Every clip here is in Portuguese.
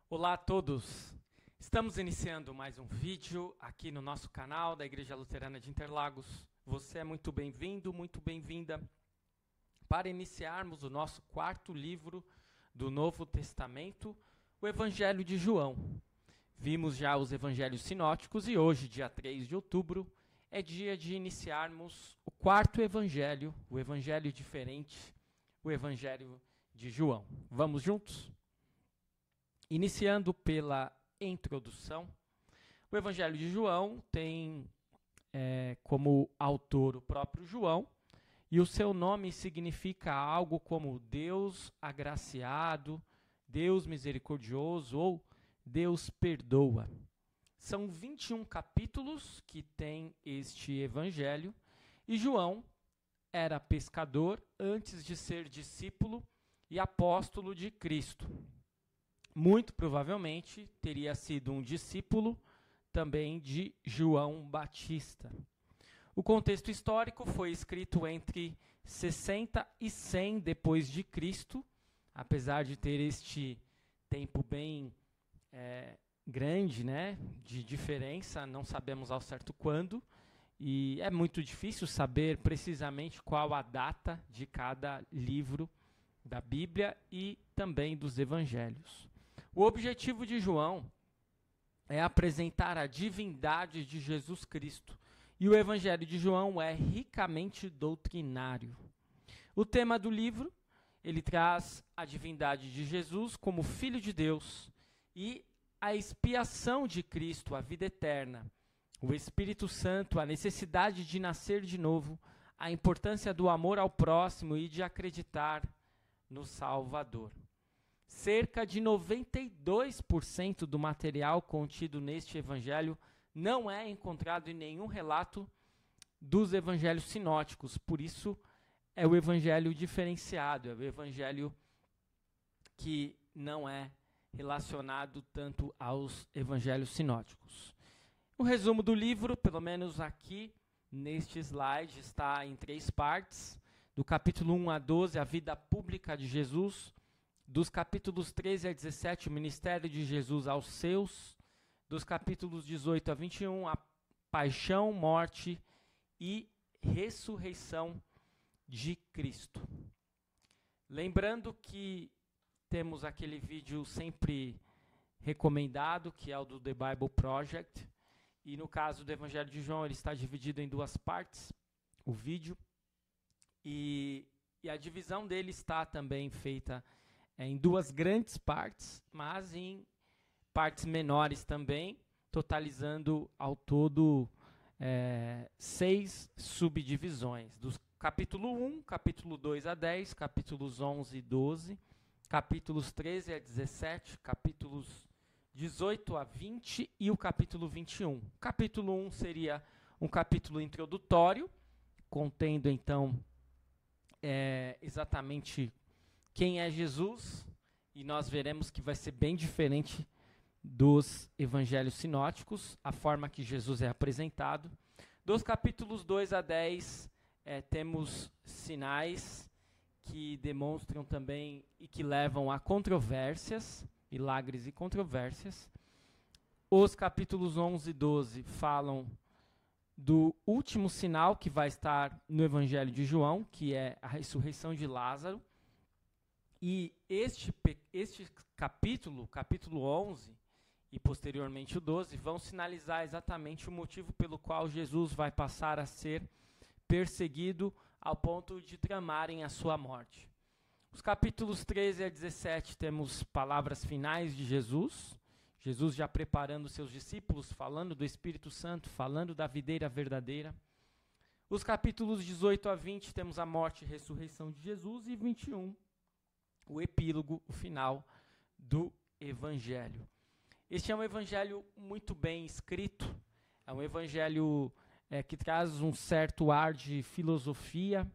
Olá a todos! Estamos iniciando mais um vídeo aqui no nosso canal da Igreja Luterana de Interlagos. Você é muito bem-vindo, muito bem-vinda para iniciarmos o nosso quarto livro do Novo Testamento, o Evangelho de João. Vimos já os Evangelhos sinóticos e hoje, dia 3 de outubro, é dia de iniciarmos o quarto Evangelho, o Evangelho diferente, o Evangelho de João. Vamos juntos? Iniciando pela introdução, o Evangelho de João tem como autor o próprio João, e o seu nome significa algo como Deus agraciado, Deus misericordioso ou Deus perdoa. São 21 capítulos que tem este Evangelho, e João era pescador antes de ser discípulo e apóstolo de Cristo. Muito provavelmente teria sido um discípulo também de João Batista. O contexto histórico foi escrito entre 60 e 100 depois de Cristo, apesar de ter este tempo bem grande, né, de diferença, não sabemos ao certo quando, e é muito difícil saber precisamente qual a data de cada livro da Bíblia e também dos Evangelhos. O objetivo de João é apresentar a divindade de Jesus Cristo, e o Evangelho de João é ricamente doutrinário. O tema do livro, ele traz a divindade de Jesus como Filho de Deus e a expiação de Cristo, a vida eterna, o Espírito Santo, a necessidade de nascer de novo, a importância do amor ao próximo e de acreditar no Salvador. Cerca de 92% do material contido neste evangelho não é encontrado em nenhum relato dos evangelhos sinóticos. Por isso, é o evangelho diferenciado, é o evangelho que não é relacionado tanto aos evangelhos sinóticos. O resumo do livro, pelo menos aqui neste slide, está em 3 partes. Do capítulo 1 a 12, a vida pública de Jesus. Dos capítulos 13 a 17, o ministério de Jesus aos seus. Dos capítulos 18 a 21, a paixão, morte e ressurreição de Cristo. Lembrando que temos aquele vídeo sempre recomendado, que é o do The Bible Project. E no caso do Evangelho de João, ele está dividido em 2 partes, o vídeo. E a divisão dele está também feita em 2 grandes partes, mas em partes menores também, totalizando ao todo 6 subdivisões. Do capítulo 1, capítulo 2 a 10, capítulos 11 e 12, capítulos 13 a 17, capítulos 18 a 20 e o capítulo 21. O capítulo 1 seria um capítulo introdutório, contendo então exatamente quem é Jesus, e nós veremos que vai ser bem diferente dos evangelhos sinóticos, a forma que Jesus é apresentado. Dos capítulos 2 a 10, temos sinais que demonstram também e que levam a controvérsias, milagres e controvérsias. Os capítulos 11 e 12 falam do último sinal que vai estar no Evangelho de João, que é a ressurreição de Lázaro. E este capítulo 11 e posteriormente o 12, vão sinalizar exatamente o motivo pelo qual Jesus vai passar a ser perseguido ao ponto de tramarem a sua morte. Os capítulos 13 a 17 temos palavras finais de Jesus, Jesus já preparando seus discípulos, falando do Espírito Santo, falando da videira verdadeira. Os capítulos 18 a 20 temos a morte e ressurreição de Jesus, e 21, o epílogo, o final do Evangelho. Este é um Evangelho muito bem escrito, é um Evangelho que traz um certo ar de filosofia.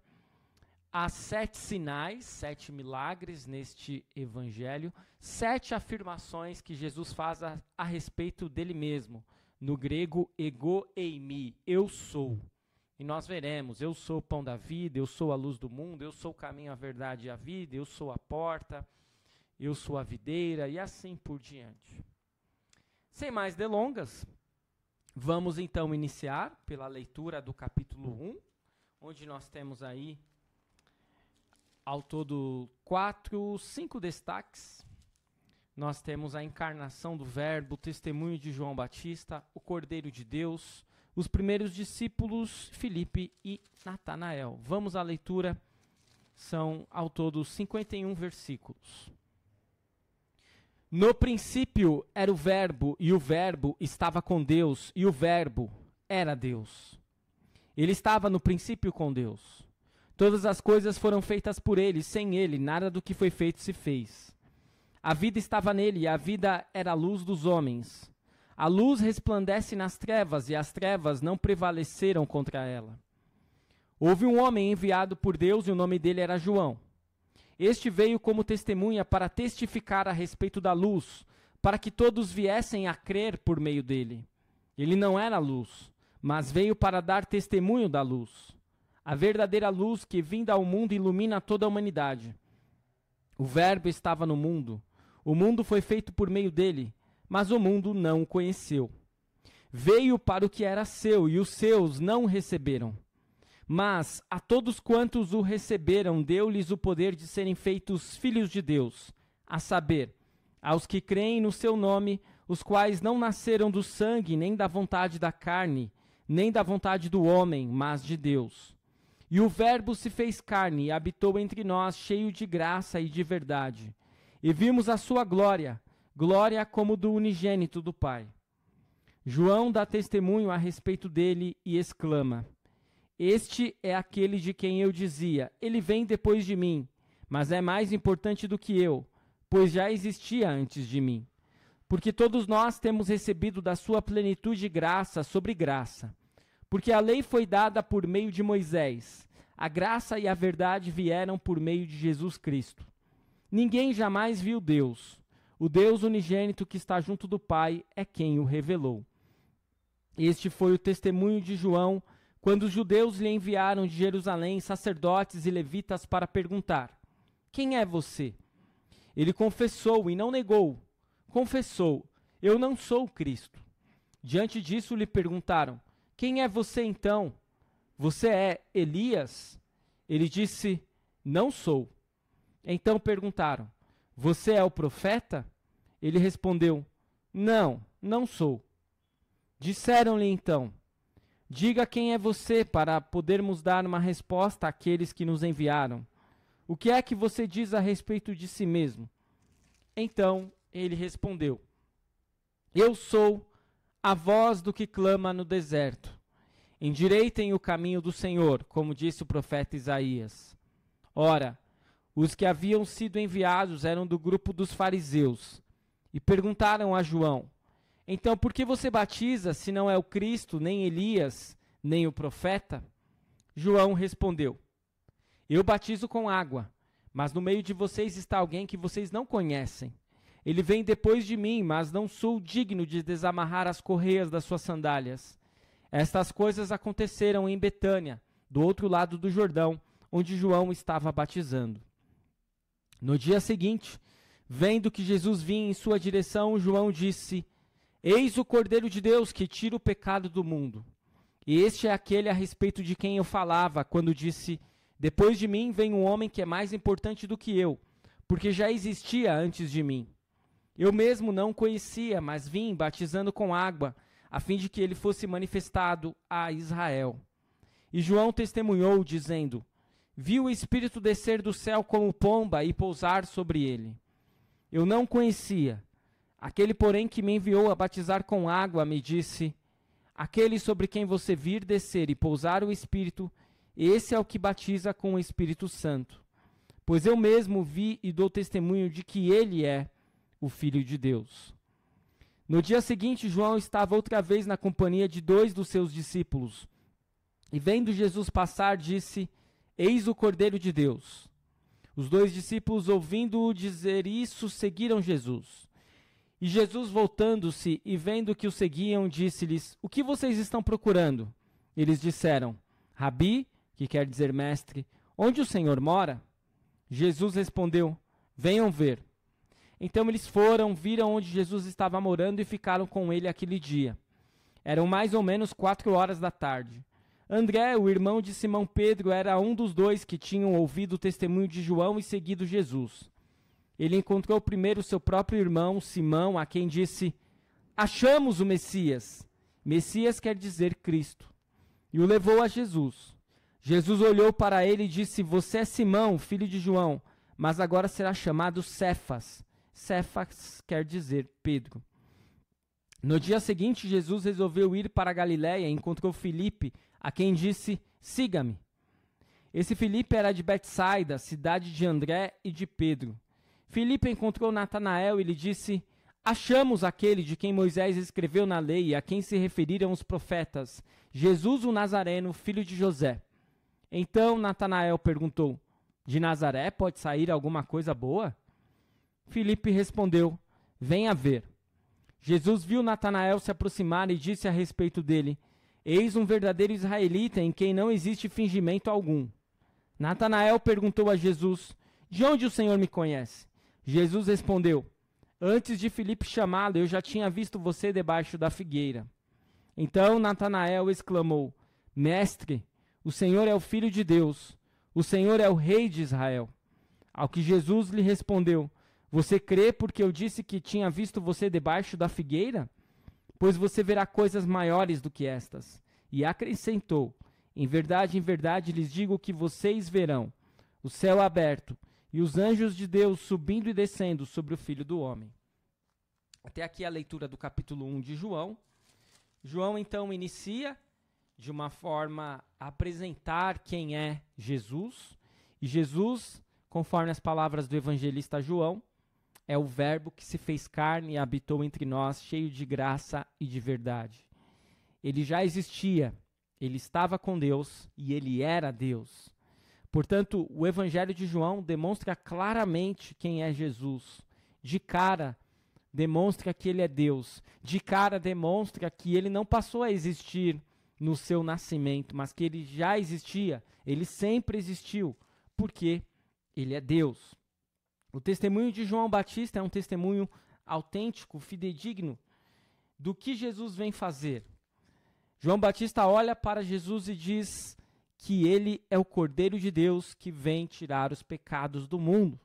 Há 7 sinais, 7 milagres neste Evangelho, 7 afirmações que Jesus faz a respeito dele mesmo. No grego, ego eimi, eu sou. E nós veremos, eu sou o pão da vida, eu sou a luz do mundo, eu sou o caminho, a verdade e a vida, eu sou a porta. eu sou a videira, e assim por diante. Sem mais delongas, vamos então iniciar pela leitura do capítulo 1, onde nós temos aí, ao todo, 5 destaques. Nós temos a encarnação do Verbo, o testemunho de João Batista, o Cordeiro de Deus, os primeiros discípulos, Filipe e Natanael. Vamos à leitura, são ao todo 51 versículos. No princípio era o Verbo, e o Verbo estava com Deus, e o Verbo era Deus. Ele estava no princípio com Deus. Todas as coisas foram feitas por ele, sem ele, nada do que foi feito se fez. A vida estava nele, e a vida era a luz dos homens. A luz resplandece nas trevas, e as trevas não prevaleceram contra ela. Houve um homem enviado por Deus, e o nome dele era João. Este veio como testemunha para testificar a respeito da luz, para que todos viessem a crer por meio dele. Ele não era luz, mas veio para dar testemunho da luz. A verdadeira luz que, vinda ao mundo, ilumina toda a humanidade. O Verbo estava no mundo. O mundo foi feito por meio dele, mas o mundo não o conheceu. Veio para o que era seu, e os seus não o receberam. Mas a todos quantos o receberam, deu-lhes o poder de serem feitos filhos de Deus, a saber, aos que creem no seu nome, os quais não nasceram do sangue, nem da vontade da carne, nem da vontade do homem, mas de Deus. E o Verbo se fez carne e habitou entre nós, cheio de graça e de verdade. E vimos a sua glória, glória como do unigênito do Pai. João dá testemunho a respeito dele e exclama: Este é aquele de quem eu dizia, ele vem depois de mim, mas é mais importante do que eu, pois já existia antes de mim. Porque todos nós temos recebido da sua plenitude graça sobre graça. Porque a lei foi dada por meio de Moisés, a graça e a verdade vieram por meio de Jesus Cristo. Ninguém jamais viu Deus. O Deus unigênito que está junto do Pai é quem o revelou. Este foi o testemunho de João, quando os judeus lhe enviaram de Jerusalém sacerdotes e levitas para perguntar: Quem é você? Ele confessou e não negou. Confessou: Eu não sou o Cristo. Diante disso lhe perguntaram: Quem é você então? Você é Elias? Ele disse: Não sou. Então perguntaram: Você é o profeta? Ele respondeu: Não, não sou. Disseram-lhe então: Diga quem é você, para podermos dar uma resposta àqueles que nos enviaram. O que é que você diz a respeito de si mesmo? Então ele respondeu: Eu sou a voz do que clama no deserto. Endireitem o caminho do Senhor, como disse o profeta Isaías. Ora, os que haviam sido enviados eram do grupo dos fariseus, e perguntaram a João: Então por que você batiza, se não é o Cristo, nem Elias, nem o profeta? João respondeu: Eu batizo com água, mas no meio de vocês está alguém que vocês não conhecem. Ele vem depois de mim, mas não sou digno de desamarrar as correias das suas sandálias. Estas coisas aconteceram em Betânia, do outro lado do Jordão, onde João estava batizando. No dia seguinte, vendo que Jesus vinha em sua direção, João disse: Eis o Cordeiro de Deus que tira o pecado do mundo. E este é aquele a respeito de quem eu falava, quando disse: Depois de mim vem um homem que é mais importante do que eu, porque já existia antes de mim. Eu mesmo não o conhecia, mas vim batizando com água, a fim de que ele fosse manifestado a Israel. E João testemunhou, dizendo: Viu o Espírito descer do céu como pomba e pousar sobre ele. Eu não o conhecia. Aquele, porém, que me enviou a batizar com água, me disse: Aquele sobre quem você vir descer e pousar o Espírito, esse é o que batiza com o Espírito Santo. Pois eu mesmo vi e dou testemunho de que ele é o Filho de Deus. No dia seguinte, João estava outra vez na companhia de 2 dos seus discípulos. E vendo Jesus passar, disse: Eis o Cordeiro de Deus. Os 2 discípulos, ouvindo-o dizer isso, seguiram Jesus. E Jesus, voltando-se e vendo que o seguiam, disse-lhes: O que vocês estão procurando? Eles disseram: Rabi, que quer dizer mestre, onde o Senhor mora? Jesus respondeu: Venham ver. Então eles foram, viram onde Jesus estava morando e ficaram com ele aquele dia. Eram mais ou menos 4 da tarde. André, o irmão de Simão Pedro, era um dos dois que tinham ouvido o testemunho de João e seguido Jesus. Ele encontrou primeiro seu próprio irmão, Simão, a quem disse: achamos o Messias. Messias quer dizer Cristo. E o levou a Jesus. Jesus olhou para ele e disse: você é Simão, filho de João, mas agora será chamado Cefas. Cefas quer dizer Pedro. No dia seguinte, Jesus resolveu ir para a Galiléia e encontrou Filipe, a quem disse: siga-me. Esse Filipe era de Betsaida, cidade de André e de Pedro. Filipe encontrou Natanael e lhe disse: achamos aquele de quem Moisés escreveu na lei e a quem se referiram os profetas, Jesus o Nazareno, filho de José. Então Natanael perguntou: de Nazaré pode sair alguma coisa boa? Filipe respondeu: venha ver. Jesus viu Natanael se aproximar e disse a respeito dele: eis um verdadeiro israelita em quem não existe fingimento algum. Natanael perguntou a Jesus: de onde o Senhor me conhece? Jesus respondeu: antes de Filipe chamá-lo, eu já tinha visto você debaixo da figueira. Então Natanael exclamou: mestre, o Senhor é o Filho de Deus, o Senhor é o Rei de Israel. Ao que Jesus lhe respondeu: você crê porque eu disse que tinha visto você debaixo da figueira? Pois você verá coisas maiores do que estas. E acrescentou: em verdade lhes digo que vocês verão o céu aberto e os anjos de Deus subindo e descendo sobre o Filho do Homem. Até aqui a leitura do capítulo 1 de João. João então inicia de uma forma a apresentar quem é Jesus. E Jesus, conforme as palavras do evangelista João, é o verbo que se fez carne e habitou entre nós, cheio de graça e de verdade. Ele já existia, ele estava com Deus e ele era Deus. Portanto, o evangelho de João demonstra claramente quem é Jesus. De cara, demonstra que ele é Deus. De cara, demonstra que ele não passou a existir no seu nascimento, mas que ele já existia, ele sempre existiu, porque ele é Deus. O testemunho de João Batista é um testemunho autêntico, fidedigno, do que Jesus vem fazer. João Batista olha para Jesus e diz que ele é o Cordeiro de Deus que vem tirar os pecados do mundo.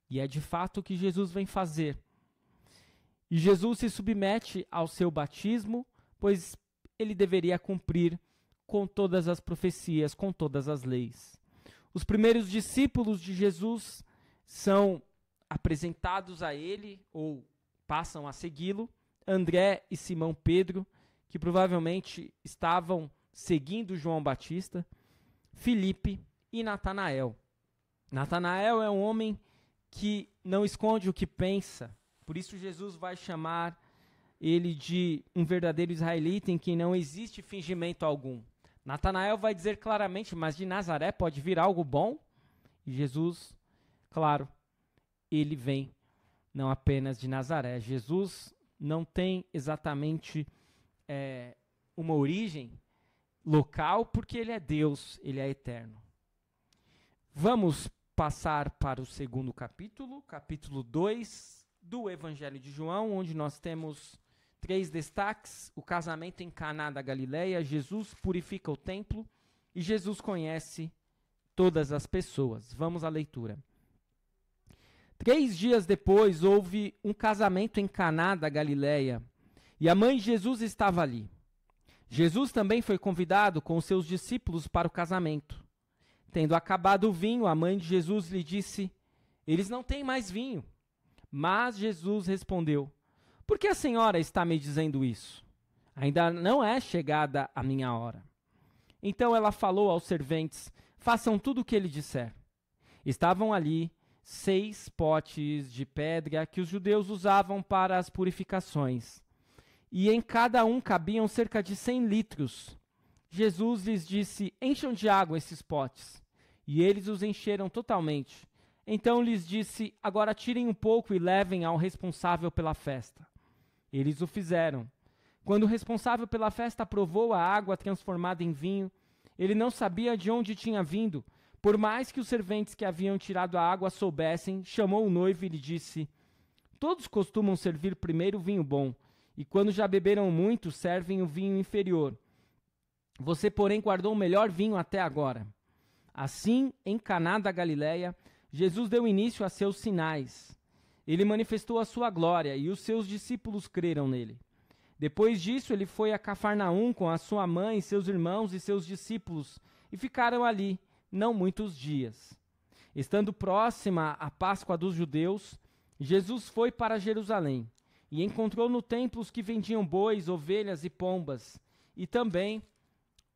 E é de fato o que Jesus vem fazer. E Jesus se submete ao seu batismo, pois ele deveria cumprir com todas as profecias, com todas as leis. Os primeiros discípulos de Jesus são apresentados a ele, ou passam a segui-lo, André e Simão Pedro, que provavelmente estavam seguindo João Batista, Filipe e Natanael. Natanael é um homem que não esconde o que pensa, por isso Jesus vai chamar ele de um verdadeiro israelita em quem não existe fingimento algum. Natanael vai dizer claramente: mas de Nazaré pode vir algo bom? E Jesus, claro, ele vem não apenas de Nazaré. Jesus não tem exatamente uma origem local, porque ele é Deus, ele é eterno. Vamos passar para o segundo capítulo, capítulo 2 do Evangelho de João, onde nós temos 3 destaques: o casamento em Caná da Galileia, Jesus purifica o templo e Jesus conhece todas as pessoas. Vamos à leitura. 3 dias depois houve um casamento em Caná da Galileia e a mãe de Jesus estava ali. Jesus também foi convidado com os seus discípulos para o casamento. Tendo acabado o vinho, a mãe de Jesus lhe disse: eles não têm mais vinho. Mas Jesus respondeu: por que a senhora está me dizendo isso? Ainda não é chegada a minha hora. Então ela falou aos serventes: façam tudo o que ele disser. Estavam ali 6 potes de pedra que os judeus usavam para as purificações, e em cada um cabiam cerca de 100 litros. Jesus lhes disse: encham de água esses potes. E eles os encheram totalmente. Então lhes disse: agora tirem um pouco e levem ao responsável pela festa. Eles o fizeram. Quando o responsável pela festa provou a água transformada em vinho, ele não sabia de onde tinha vindo. Por mais que os serventes que haviam tirado a água soubessem, chamou o noivo e lhe disse: Todos costumam servir primeiro o vinho bom, e quando já beberam muito, servem o vinho inferior. Você, porém, guardou o melhor vinho até agora. Assim, em Caná da Galileia, Jesus deu início a seus sinais. Ele manifestou a sua glória, e os seus discípulos creram nele. Depois disso, ele foi a Cafarnaum com a sua mãe, seus irmãos e seus discípulos, e ficaram ali, não muitos dias. Estando próxima a Páscoa dos judeus, Jesus foi para Jerusalém, e encontrou no templo os que vendiam bois, ovelhas e pombas, e também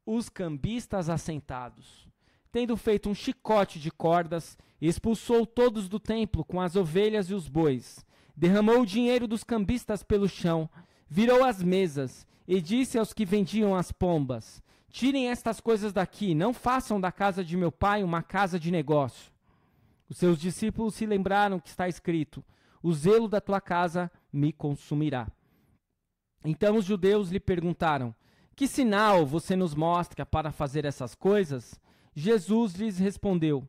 os cambistas assentados. Tendo feito um chicote de cordas, expulsou todos do templo com as ovelhas e os bois, derramou o dinheiro dos cambistas pelo chão, virou as mesas e disse aos que vendiam as pombas: tirem estas coisas daqui, não façam da casa de meu pai uma casa de negócio. Os seus discípulos se lembraram que está escrito: o zelo da tua casa me consumirá. Então os judeus lhe perguntaram: que sinal você nos mostra para fazer essas coisas? Jesus lhes respondeu: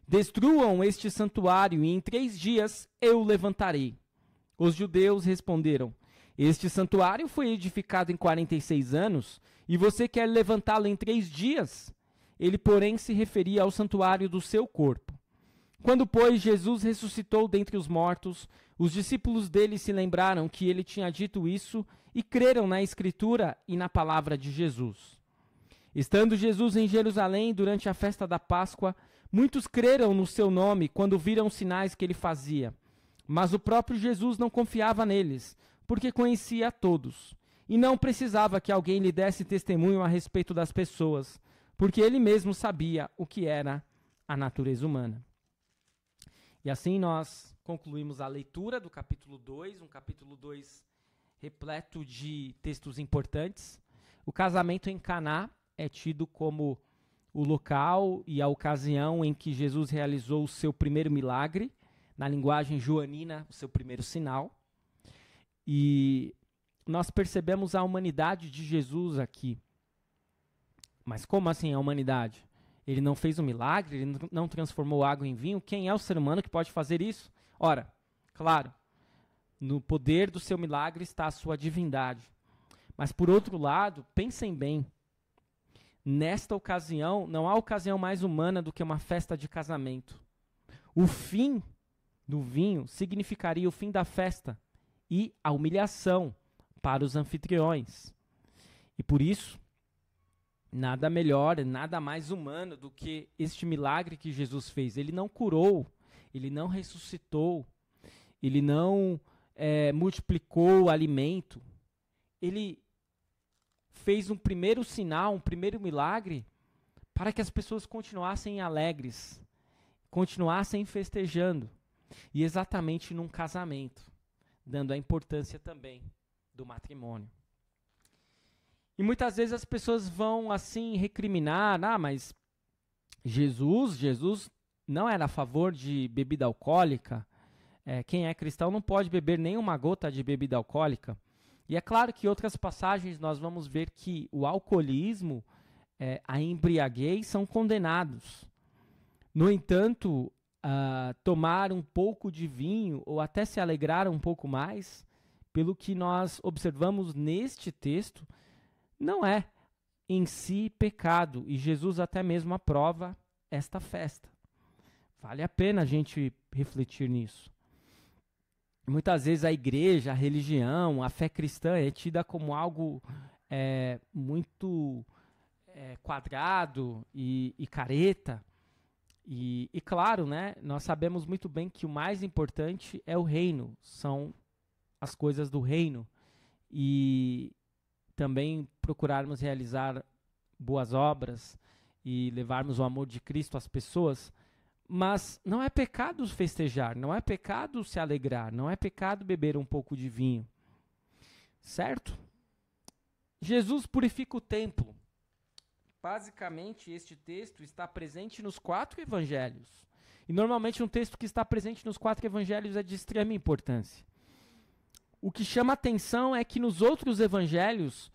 destruam este santuário e em 3 dias eu o levantarei. Os judeus responderam: este santuário foi edificado em 46 anos e você quer levantá-lo em 3 dias? Ele, porém, se referia ao santuário do seu corpo. Quando, pois, Jesus ressuscitou dentre os mortos, os discípulos dele se lembraram que ele tinha dito isso e creram na Escritura e na palavra de Jesus. Estando Jesus em Jerusalém durante a festa da Páscoa, muitos creram no seu nome quando viram os sinais que ele fazia. Mas o próprio Jesus não confiava neles, porque conhecia a todos, e não precisava que alguém lhe desse testemunho a respeito das pessoas, porque ele mesmo sabia o que era a natureza humana. E assim nós concluímos a leitura do capítulo 2, um capítulo 2 repleto de textos importantes. O casamento em Caná é tido como o local e a ocasião em que Jesus realizou o seu primeiro milagre, na linguagem joanina, o seu primeiro sinal. E nós percebemos a humanidade de Jesus aqui. Mas como assim a humanidade? Ele não fez um milagre, ele não transformou água em vinho. Quem é o ser humano que pode fazer isso? Ora, claro, no poder do seu milagre está a sua divindade. Mas por outro lado, pensem bem, nesta ocasião, não há ocasião mais humana do que uma festa de casamento. O fim do vinho significaria o fim da festa e a humilhação para os anfitriões. E por isso, nada melhor, nada mais humano do que este milagre que Jesus fez. Ele não curou, ele não ressuscitou, ele não multiplicou o alimento. Ele fez um primeiro sinal, um primeiro milagre, para que as pessoas continuassem alegres, continuassem festejando. E exatamente num casamento, dando a importância também do matrimônio. E muitas vezes as pessoas vão assim recriminar, mas Jesus não era a favor de bebida alcoólica. Quem é cristão não pode beber nenhuma gota de bebida alcoólica. E é claro que em outras passagens nós vamos ver que o alcoolismo, a embriaguez são condenados. No entanto, tomar um pouco de vinho ou até se alegrar um pouco mais, pelo que nós observamos neste texto, não é em si pecado, e Jesus até mesmo aprova esta festa. Vale a pena a gente refletir nisso. Muitas vezes a igreja, a religião, a fé cristã é tida como algo muito quadrado e careta. E claro, né, nós sabemos muito bem que o mais importante é o reino, são as coisas do reino. E também procurarmos realizar boas obras e levarmos o amor de Cristo às pessoas. Mas não é pecado festejar, não é pecado se alegrar, não é pecado beber um pouco de vinho. Certo? Jesus purifica o templo. Basicamente, este texto está presente nos 4 evangelhos. E normalmente um texto que está presente nos 4 evangelhos é de extrema importância. O que chama atenção é que nos outros evangelhos,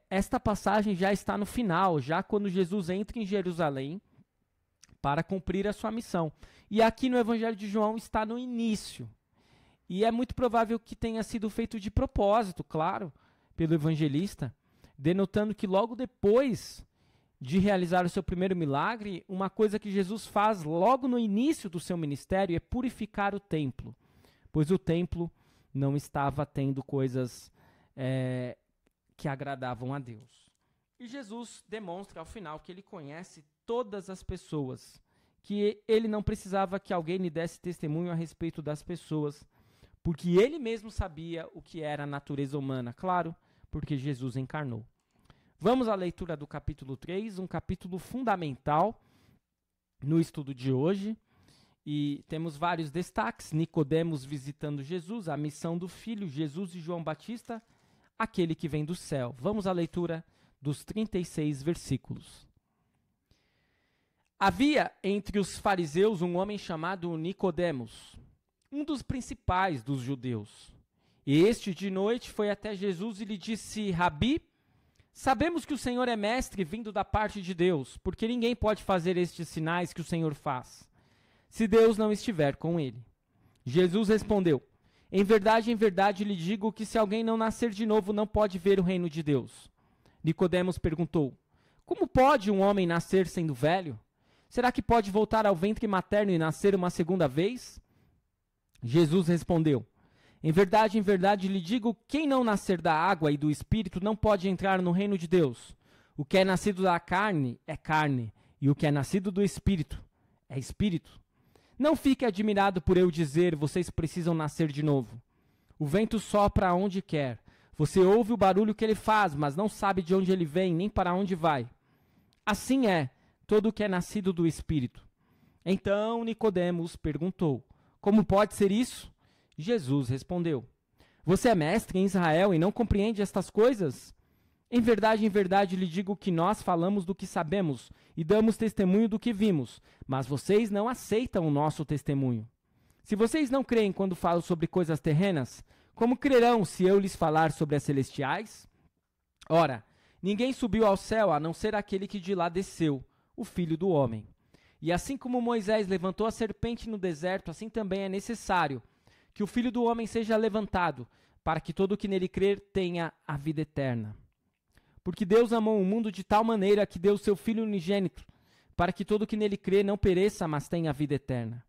esta passagem já está no final, já quando Jesus entra em Jerusalém para cumprir a sua missão. E aqui no Evangelho de João está no início. E é muito provável que tenha sido feito de propósito, claro, pelo evangelista, denotando que logo depois de realizar o seu primeiro milagre, uma coisa que Jesus faz logo no início do seu ministério é purificar o templo, pois o templo não estava tendo coisas que agradavam a Deus. E Jesus demonstra ao final que ele conhece todas as pessoas, que ele não precisava que alguém lhe desse testemunho a respeito das pessoas, porque ele mesmo sabia o que era a natureza humana, claro, porque Jesus encarnou. Vamos à leitura do capítulo 3, um capítulo fundamental no estudo de hoje. E temos vários destaques: Nicodemos visitando Jesus, a missão do Filho, Jesus e João Batista, aquele que vem do céu. Vamos à leitura dos 36 versículos. Havia entre os fariseus um homem chamado Nicodemos, um dos principais dos judeus. E este de noite foi até Jesus e lhe disse: Rabi, sabemos que o Senhor é mestre vindo da parte de Deus, porque ninguém pode fazer estes sinais que o Senhor faz, se Deus não estiver com ele. Jesus respondeu: em verdade lhe digo que se alguém não nascer de novo, não pode ver o reino de Deus. Nicodemos perguntou: como pode um homem nascer sendo velho? Será que pode voltar ao ventre materno e nascer uma segunda vez? Jesus respondeu: em verdade lhe digo, quem não nascer da água e do Espírito não pode entrar no reino de Deus. O que é nascido da carne é carne, e o que é nascido do Espírito é Espírito. Não fique admirado por eu dizer, vocês precisam nascer de novo. O vento sopra onde quer. Você ouve o barulho que ele faz, mas não sabe de onde ele vem, nem para onde vai. Assim é todo o que é nascido do Espírito. Então Nicodemos perguntou: como pode ser isso? Jesus respondeu: você é mestre em Israel e não compreende estas coisas? Em verdade lhe digo que nós falamos do que sabemos e damos testemunho do que vimos, mas vocês não aceitam o nosso testemunho. Se vocês não creem quando falo sobre coisas terrenas, como crerão se eu lhes falar sobre as celestiais? Ora, ninguém subiu ao céu a não ser aquele que de lá desceu, o Filho do Homem. E assim como Moisés levantou a serpente no deserto, assim também é necessário que o Filho do Homem seja levantado, para que todo o que nele crer tenha a vida eterna. Porque Deus amou o mundo de tal maneira que deu o seu Filho unigênito, para que todo o que nele crê não pereça, mas tenha a vida eterna.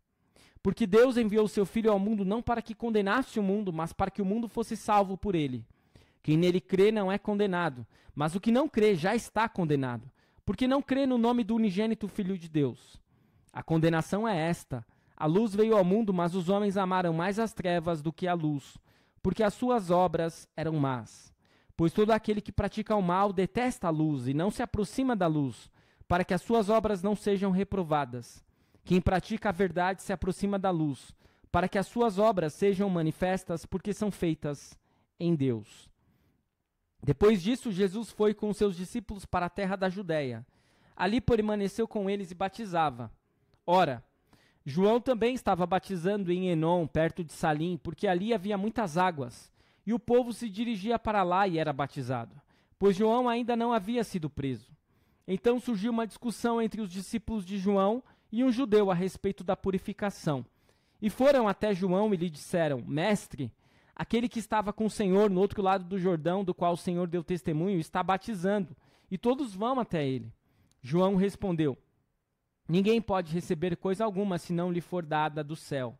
Porque Deus enviou o seu Filho ao mundo não para que condenasse o mundo, mas para que o mundo fosse salvo por ele. Quem nele crê não é condenado, mas o que não crê já está condenado, porque não crê no nome do unigênito Filho de Deus. A condenação é esta: a luz veio ao mundo, mas os homens amaram mais as trevas do que a luz, porque as suas obras eram más. Pois todo aquele que pratica o mal detesta a luz e não se aproxima da luz, para que as suas obras não sejam reprovadas. Quem pratica a verdade se aproxima da luz, para que as suas obras sejam manifestas, porque são feitas em Deus. Depois disso, Jesus foi com seus discípulos para a terra da Judéia. Ali permaneceu com eles e batizava. Ora, João também estava batizando em Enom, perto de Salim, porque ali havia muitas águas, e o povo se dirigia para lá e era batizado, pois João ainda não havia sido preso. Então surgiu uma discussão entre os discípulos de João e um judeu a respeito da purificação. E foram até João e lhe disseram: Mestre, aquele que estava com o Senhor no outro lado do Jordão, do qual o Senhor deu testemunho, está batizando, e todos vão até ele. João respondeu: Ninguém pode receber coisa alguma se não lhe for dada do céu.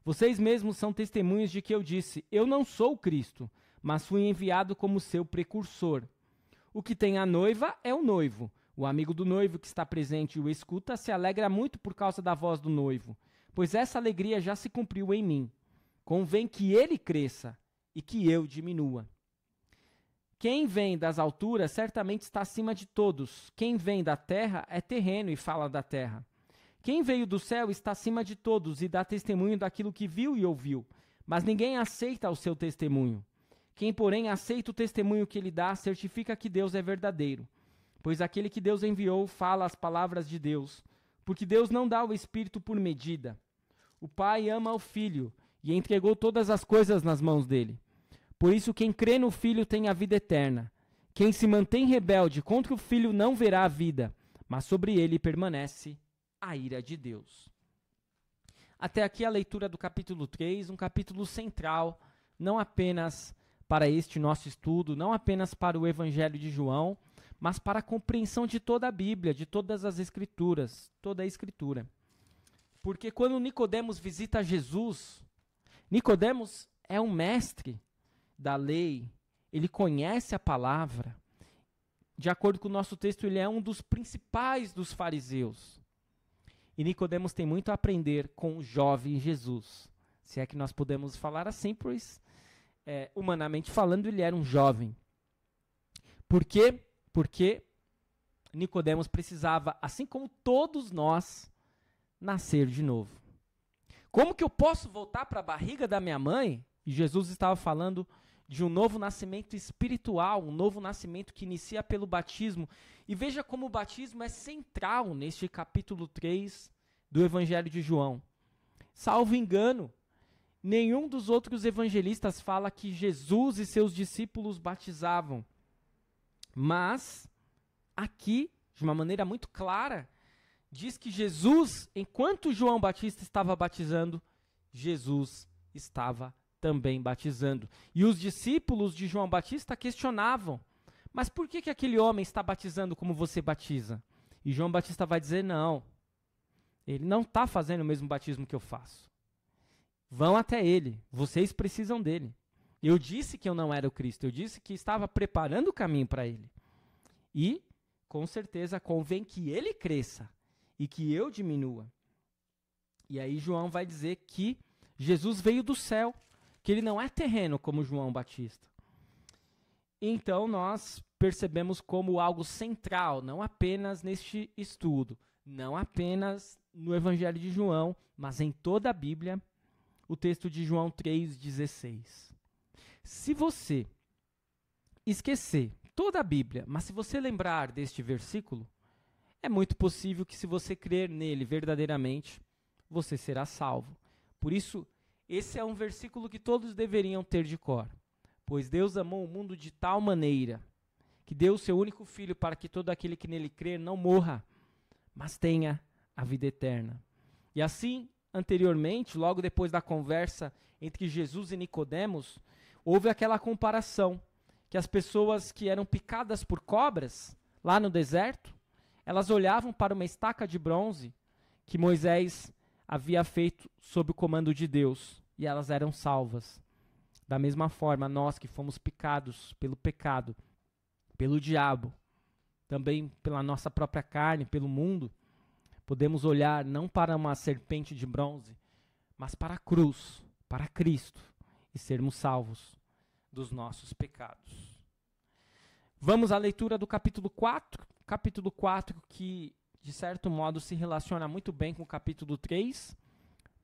Vocês mesmos são testemunhas de que eu disse: eu não sou o Cristo, mas fui enviado como seu precursor. O que tem a noiva é o noivo. O amigo do noivo que está presente e o escuta se alegra muito por causa da voz do noivo, pois essa alegria já se cumpriu em mim. Convém que ele cresça e que eu diminua. Quem vem das alturas certamente está acima de todos. Quem vem da terra é terreno e fala da terra. Quem veio do céu está acima de todos e dá testemunho daquilo que viu e ouviu, mas ninguém aceita o seu testemunho. Quem, porém, aceita o testemunho que ele dá, certifica que Deus é verdadeiro, pois aquele que Deus enviou fala as palavras de Deus, porque Deus não dá o Espírito por medida. O Pai ama o Filho e entregou todas as coisas nas mãos dele. Por isso, quem crê no Filho tem a vida eterna. Quem se mantém rebelde contra o Filho não verá a vida, mas sobre ele permanece a ira de Deus. até aqui a leitura do capítulo 3, um capítulo central, não apenas para este nosso estudo, não apenas para o Evangelho de João, mas para a compreensão de toda a Bíblia, de todas as Escrituras, toda a Escritura. Porque quando Nicodemos visita Jesus, Nicodemos é um mestre da lei, ele conhece a palavra. De acordo com o nosso texto, ele é um dos principais dos fariseus. E Nicodemos tem muito a aprender com o jovem Jesus. Se é que nós podemos falar assim, pois, humanamente falando, ele era um jovem. Por quê? Porque Nicodemos precisava, assim como todos nós, nascer de novo. Como que eu posso voltar para a barriga da minha mãe? E Jesus estava falando de um novo nascimento espiritual, um novo nascimento que inicia pelo batismo. E veja como o batismo é central neste capítulo 3 do Evangelho de João. Salvo engano, nenhum dos outros evangelistas fala que Jesus e seus discípulos batizavam. Mas, aqui, de uma maneira muito clara, diz que Jesus, enquanto João Batista estava batizando, Jesus estava também batizando. E os discípulos de João Batista questionavam, mas por que aquele homem está batizando como você batiza? E João Batista vai dizer, não, ele não está fazendo o mesmo batismo que eu faço. Vão até ele, vocês precisam dele. Eu disse que eu não era o Cristo, eu disse que estava preparando o caminho para ele. E, com certeza, convém que ele cresça e que eu diminua. E aí João vai dizer que Jesus veio do céu, que ele não é terreno como João Batista. Então nós percebemos como algo central, não apenas neste estudo, não apenas no Evangelho de João, mas em toda a Bíblia, o texto de João 3,16. Se você esquecer toda a Bíblia, mas se você lembrar deste versículo, é muito possível que se você crer nele verdadeiramente, você será salvo. Por isso, esse é um versículo que todos deveriam ter de cor. Pois Deus amou o mundo de tal maneira que deu o seu único filho para que todo aquele que nele crer não morra, mas tenha a vida eterna. E assim, anteriormente, logo depois da conversa entre Jesus e Nicodemos, houve aquela comparação que as pessoas que eram picadas por cobras lá no deserto, elas olhavam para uma estaca de bronze que Moisés havia feito sob o comando de Deus, e elas eram salvas. Da mesma forma, nós que fomos picados pelo pecado, pelo diabo, também pela nossa própria carne, pelo mundo, podemos olhar não para uma serpente de bronze, mas para a cruz, para Cristo, e sermos salvos dos nossos pecados. Vamos à leitura do capítulo 4, que de certo modo se relaciona muito bem com o capítulo 3,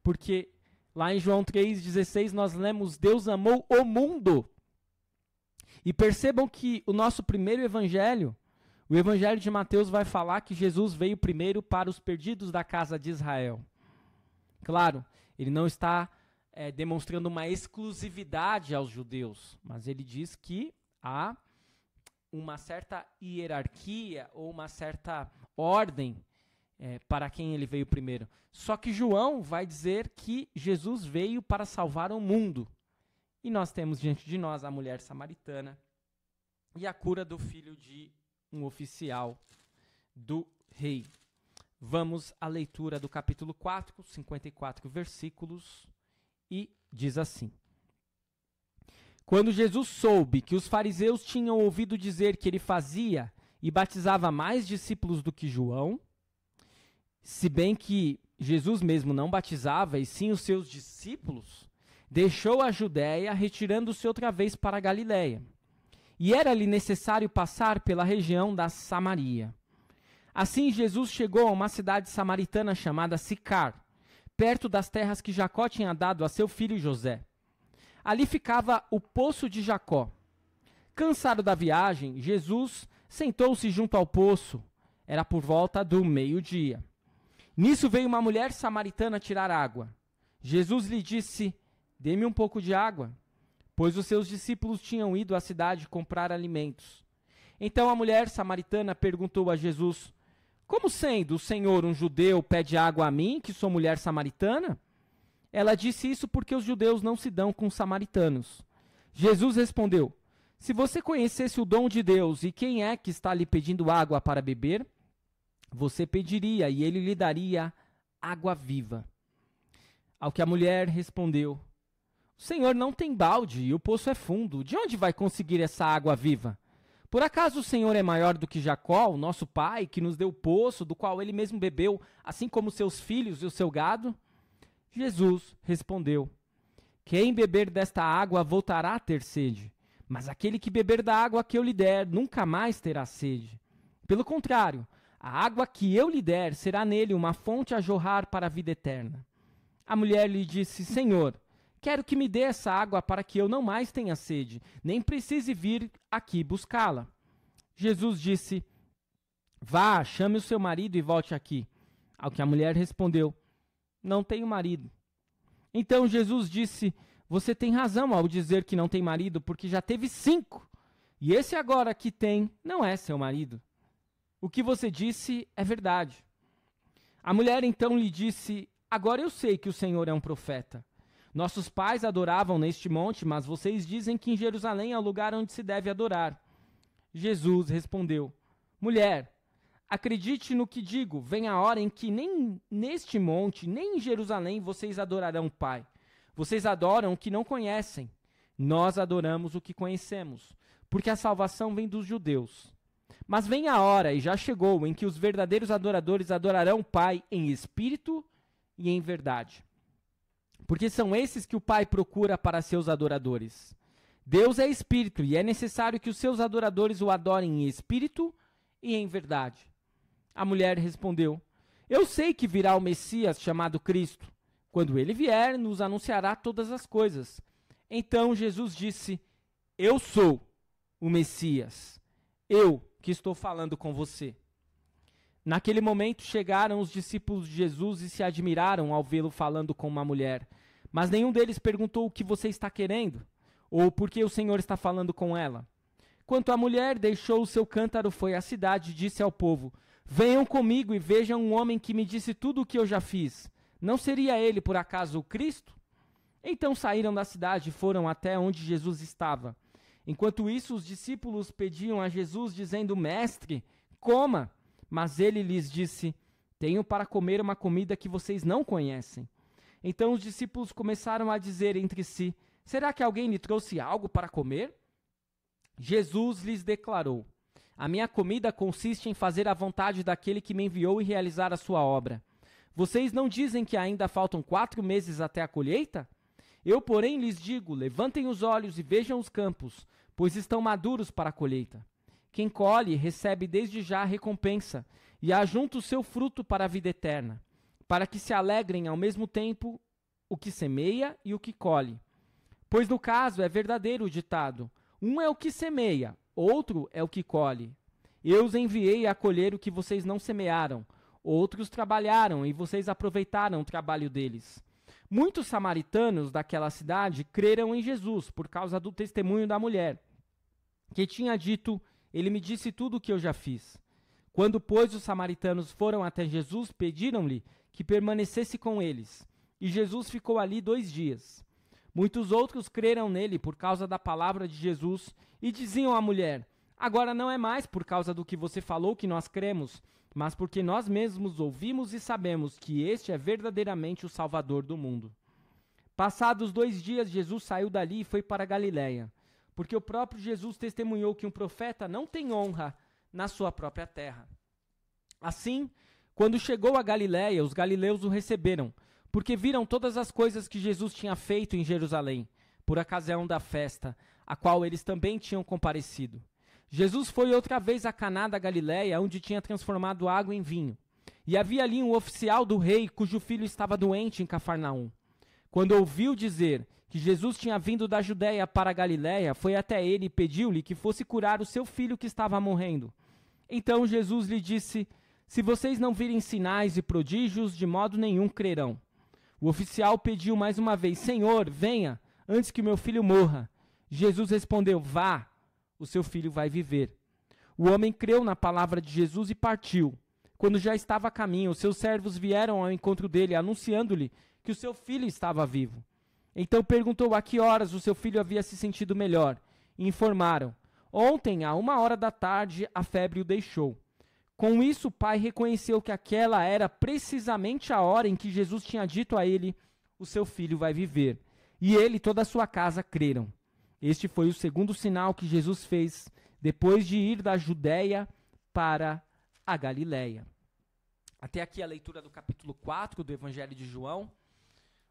porque lá em João 3,16 nós lemos Deus amou o mundo. E percebam que o nosso primeiro evangelho, o evangelho de Mateus, vai falar que Jesus veio primeiro para os perdidos da casa de Israel. Claro, ele não está demonstrando uma exclusividade aos judeus, mas ele diz que há uma certa hierarquia ou uma certa ordem para quem ele veio primeiro. Só que João vai dizer que Jesus veio para salvar o mundo. E nós temos diante de nós a mulher samaritana e a cura do filho de um oficial do rei. Vamos à leitura do capítulo 4, 54 versículos, e diz assim: Quando Jesus soube que os fariseus tinham ouvido dizer que ele fazia e batizava mais discípulos do que João, se bem que Jesus mesmo não batizava, e sim os seus discípulos, deixou a Judéia, retirando-se outra vez para a Galiléia. E era-lhe necessário passar pela região da Samaria. Assim Jesus chegou a uma cidade samaritana chamada Sicar, perto das terras que Jacó tinha dado a seu filho José. Ali ficava o poço de Jacó. Cansado da viagem, Jesus sentou-se junto ao poço. Era por volta do meio-dia. Nisso veio uma mulher samaritana tirar água. Jesus lhe disse: Dê-me um pouco de água, pois os seus discípulos tinham ido à cidade comprar alimentos. Então a mulher samaritana perguntou a Jesus: Como sendo o Senhor um judeu pede água a mim, que sou mulher samaritana? Ela disse isso porque os judeus não se dão com os samaritanos. Jesus respondeu: se você conhecesse o dom de Deus e quem é que está lhe pedindo água para beber, você pediria e ele lhe daria água viva. Ao que a mulher respondeu: o Senhor não tem balde e o poço é fundo. De onde vai conseguir essa água viva? Por acaso o Senhor é maior do que Jacó, o nosso pai, que nos deu o poço, do qual ele mesmo bebeu, assim como seus filhos e o seu gado? Jesus respondeu: quem beber desta água voltará a ter sede, mas aquele que beber da água que eu lhe der nunca mais terá sede. Pelo contrário, a água que eu lhe der será nele uma fonte a jorrar para a vida eterna. A mulher lhe disse: Senhor, quero que me dê essa água para que eu não mais tenha sede, nem precise vir aqui buscá-la. Jesus disse: vá, chame o seu marido e volte aqui. Ao que a mulher respondeu: não tenho marido. Então Jesus disse: você tem razão ao dizer que não tem marido, porque já teve 5, e esse agora que tem não é seu marido. O que você disse é verdade. A mulher então lhe disse: agora eu sei que o Senhor é um profeta. Nossos pais adoravam neste monte, mas vocês dizem que em Jerusalém é o lugar onde se deve adorar. Jesus respondeu: mulher, acredite no que digo, vem a hora em que nem neste monte, nem em Jerusalém vocês adorarão o Pai. Vocês adoram o que não conhecem. Nós adoramos o que conhecemos, porque a salvação vem dos judeus. Mas vem a hora, e já chegou, em que os verdadeiros adoradores adorarão o Pai em espírito e em verdade. Porque são esses que o Pai procura para seus adoradores. Deus é espírito, e é necessário que os seus adoradores o adorem em espírito e em verdade. A mulher respondeu: eu sei que virá o Messias chamado Cristo. Quando ele vier, nos anunciará todas as coisas. Então Jesus disse: eu sou o Messias. Eu que estou falando com você. Naquele momento chegaram os discípulos de Jesus e se admiraram ao vê-lo falando com uma mulher. Mas nenhum deles perguntou: o que você está querendo? Ou por que o Senhor está falando com ela? Quanto à mulher, deixou o seu cântaro, foi à cidade e disse ao povo: venham comigo e vejam um homem que me disse tudo o que eu já fiz. Não seria ele, por acaso, o Cristo? Então saíram da cidade e foram até onde Jesus estava. Enquanto isso, os discípulos pediam a Jesus, dizendo: mestre, coma. Mas ele lhes disse: tenho para comer uma comida que vocês não conhecem. Então os discípulos começaram a dizer entre si: será que alguém lhe trouxe algo para comer? Jesus lhes declarou: a minha comida consiste em fazer a vontade daquele que me enviou e realizar a sua obra. Vocês não dizem que ainda faltam 4 meses até a colheita? Eu, porém, lhes digo: levantem os olhos e vejam os campos, pois estão maduros para a colheita. Quem colhe recebe desde já a recompensa, e ajunta o seu fruto para a vida eterna, para que se alegrem ao mesmo tempo o que semeia e o que colhe. Pois no caso é verdadeiro o ditado: um é o que semeia, outro é o que colhe. Eu os enviei a colher o que vocês não semearam, outros trabalharam e vocês aproveitaram o trabalho deles. Muitos samaritanos daquela cidade creram em Jesus por causa do testemunho da mulher, que tinha dito: ele me disse tudo o que eu já fiz. Quando, pois, os samaritanos foram até Jesus, pediram-lhe que permanecesse com eles. E Jesus ficou ali 2 dias. Muitos outros creram nele por causa da palavra de Jesus e diziam à mulher: agora não é mais por causa do que você falou que nós cremos, mas porque nós mesmos ouvimos e sabemos que este é verdadeiramente o Salvador do mundo. Passados 2 dias, Jesus saiu dali e foi para a Galiléia, porque o próprio Jesus testemunhou que um profeta não tem honra na sua própria terra. Assim, quando chegou a Galiléia, os galileus o receberam, porque viram todas as coisas que Jesus tinha feito em Jerusalém, por ocasião da festa, a qual eles também tinham comparecido. Jesus foi outra vez a Caná da Galiléia, onde tinha transformado água em vinho. E havia ali um oficial do rei, cujo filho estava doente em Cafarnaum. Quando ouviu dizer que Jesus tinha vindo da Judéia para a Galiléia, foi até ele e pediu-lhe que fosse curar o seu filho que estava morrendo. Então Jesus lhe disse: se vocês não virem sinais e prodígios, de modo nenhum crerão. O oficial pediu mais uma vez: Senhor, venha, antes que meu filho morra. Jesus respondeu: vá, o seu filho vai viver. O homem creu na palavra de Jesus e partiu. Quando já estava a caminho, seus servos vieram ao encontro dele, anunciando-lhe que o seu filho estava vivo. Então perguntou a que horas o seu filho havia se sentido melhor. E informaram: ontem, à 1h da tarde, a febre o deixou. Com isso, o pai reconheceu que aquela era precisamente a hora em que Jesus tinha dito a ele: o seu filho vai viver. E ele e toda a sua casa creram. Este foi o segundo sinal que Jesus fez depois de ir da Judéia para a Galiléia. Até aqui a leitura do capítulo 4 do Evangelho de João,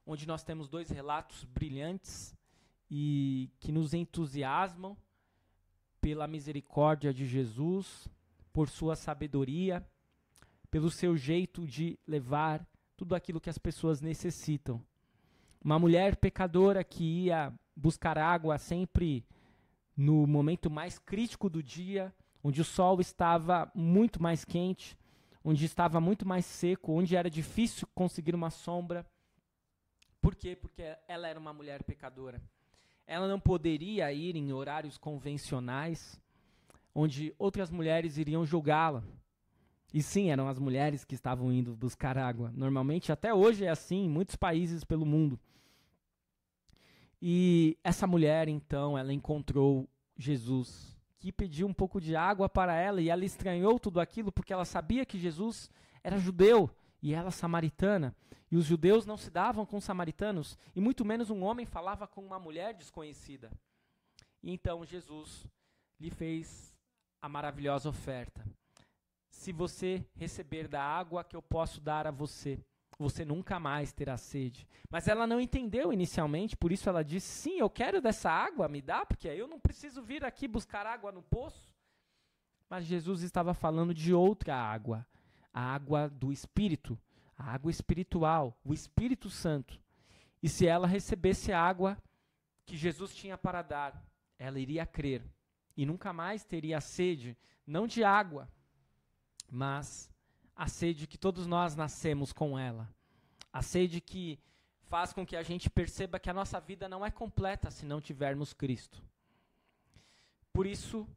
onde nós temos 2 relatos brilhantes e que nos entusiasmam pela misericórdia de Jesus, por sua sabedoria, pelo seu jeito de levar tudo aquilo que as pessoas necessitam. Uma mulher pecadora que ia buscar água sempre no momento mais crítico do dia, onde o sol estava muito mais quente, onde estava muito mais seco, onde era difícil conseguir uma sombra. Por quê? Porque ela era uma mulher pecadora. Ela não poderia ir em horários convencionais, onde outras mulheres iriam julgá-la. E sim, eram as mulheres que estavam indo buscar água. Normalmente, até hoje é assim, em muitos países pelo mundo. E essa mulher, então, ela encontrou Jesus, que pediu um pouco de água para ela, e ela estranhou tudo aquilo porque ela sabia que Jesus era judeu e ela samaritana. E os judeus não se davam com os samaritanos, e muito menos um homem falava com uma mulher desconhecida. E então Jesus lhe fez a maravilhosa oferta: se você receber da água que eu posso dar a você, você nunca mais terá sede. Mas ela não entendeu inicialmente, por isso ela disse: sim, eu quero dessa água, me dá, porque aí eu não preciso vir aqui buscar água no poço. Mas Jesus estava falando de outra água, a água do Espírito, a água espiritual, o Espírito Santo. E se ela recebesse a água que Jesus tinha para dar, ela iria crer e nunca mais teria sede, não de água, mas a sede que todos nós nascemos com ela. A sede que faz com que a gente perceba que a nossa vida não é completa se não tivermos Cristo. Por isso,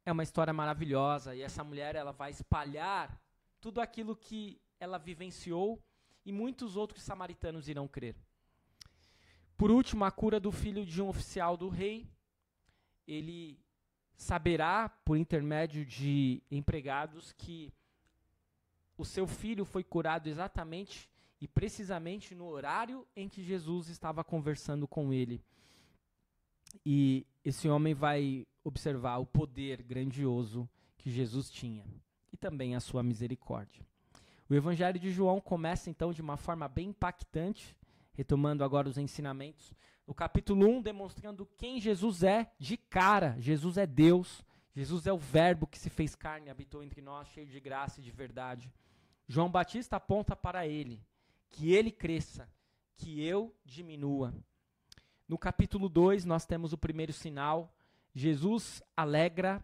é uma história maravilhosa, e essa mulher ela vai espalhar tudo aquilo que ela vivenciou, e muitos outros samaritanos irão crer. Por último, a cura do filho de um oficial do rei. Ele saberá, por intermédio de empregados, que o seu filho foi curado exatamente e precisamente no horário em que Jesus estava conversando com ele. E esse homem vai observar o poder grandioso que Jesus tinha e também a sua misericórdia. O Evangelho de João começa então de uma forma bem impactante, retomando agora os ensinamentos. No capítulo 1, demonstrando quem Jesus é de cara. Jesus é Deus, Jesus é o Verbo que se fez carne e habitou entre nós, cheio de graça e de verdade. João Batista aponta para ele, que ele cresça, que eu diminua. No capítulo 2, nós temos o primeiro sinal. Jesus alegra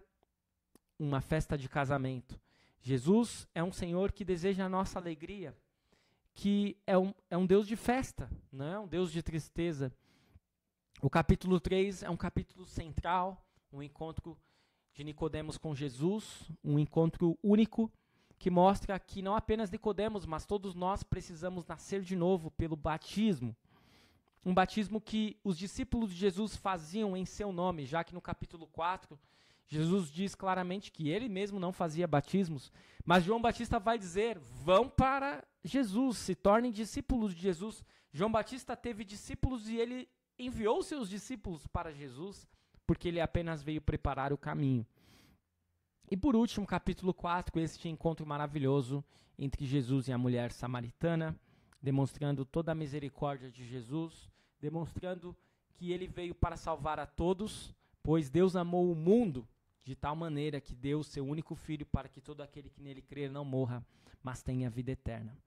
uma festa de casamento. Jesus é um Senhor que deseja a nossa alegria, que é um Deus de festa, não é um Deus de tristeza. O capítulo 3 é um capítulo central, um encontro de Nicodemos com Jesus, um encontro único, que mostra que não apenas Nicodemos, mas todos nós precisamos nascer de novo pelo batismo. Um batismo que os discípulos de Jesus faziam em seu nome, já que no capítulo 4, Jesus diz claramente que ele mesmo não fazia batismos, mas João Batista vai dizer: vão para Jesus, se tornem discípulos de Jesus. João Batista teve discípulos e ele enviou seus discípulos para Jesus, porque ele apenas veio preparar o caminho. E por último, capítulo 4, este encontro maravilhoso entre Jesus e a mulher samaritana, demonstrando toda a misericórdia de Jesus, demonstrando que ele veio para salvar a todos, pois Deus amou o mundo de tal maneira que deu seu único filho para que todo aquele que nele crer não morra, mas tenha vida eterna.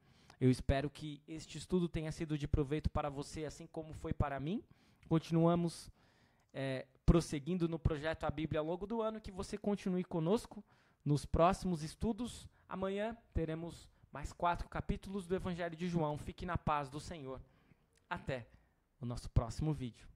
Eu espero que este estudo tenha sido de proveito para você, assim como foi para mim. Continuamos prosseguindo no projeto A Bíblia ao longo do ano, que você continue conosco nos próximos estudos. Amanhã teremos mais 4 capítulos do Evangelho de João. Fique na paz do Senhor. Até o nosso próximo vídeo.